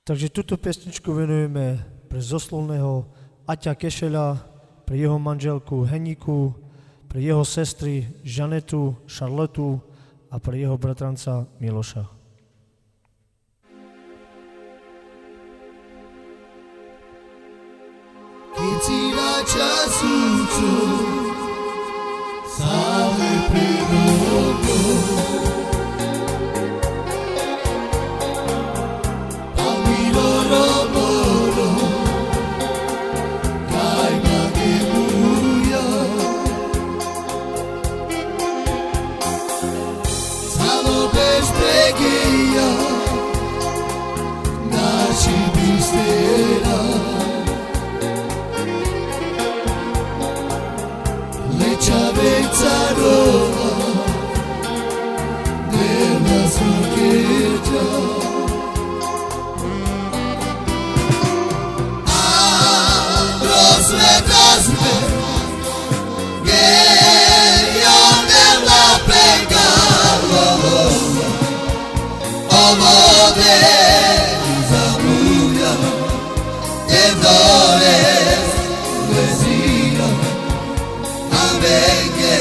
Takže túto pesničku venujeme pre zoslovného Aťa Kešeľa, pre jeho manželku Heniku, pre jeho sestry Žanetu, Šarlotu a pre jeho bratranca Miloša. Keď si na času stále prírodou, a milorobodo, kaj magemuja, calo bez pregeja, naši bistera. Ciavezza della soccheggia Sveta che io nella pega Omode Zamuja e Dores Vesina Avenge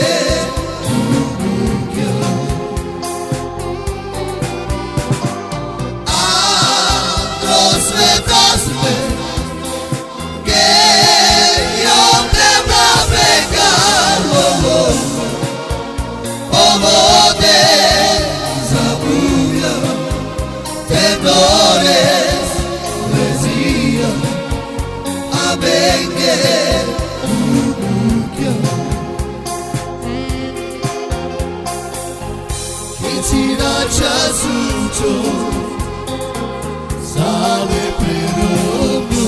sale prerogo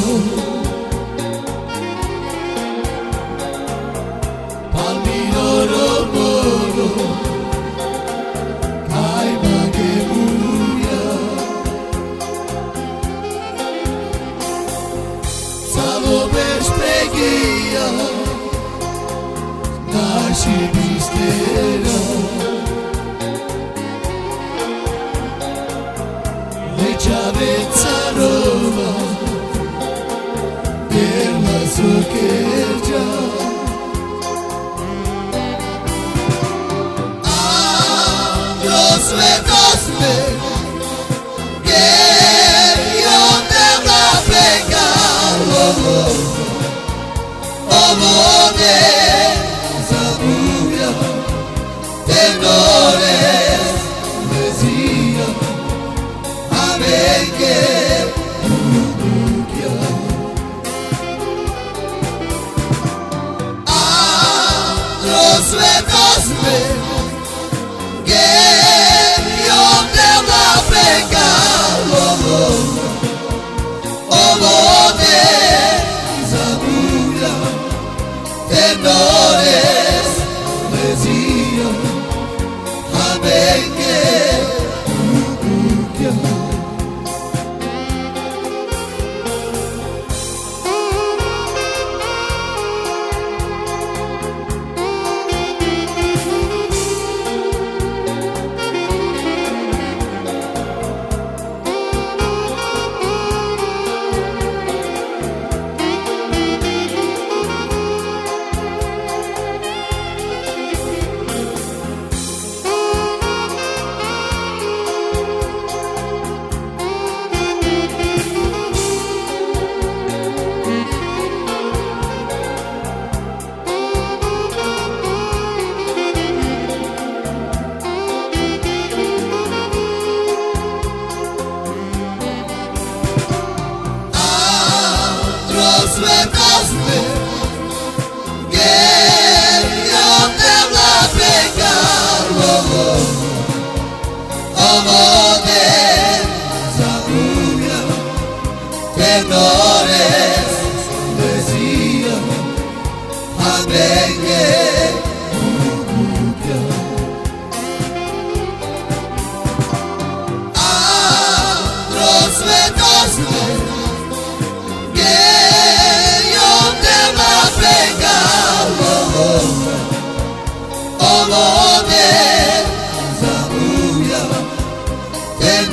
palmino romoro kai magemuya salo bez pregia naši mistera Ciavezza Roma della soccheggia Sveta che io nella pega Omode Zamuja Tenores Mesia Avenge Unukia Sveta che io nella pega Omode Zamuja Tenores Mesia Avenge Unukia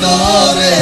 Amore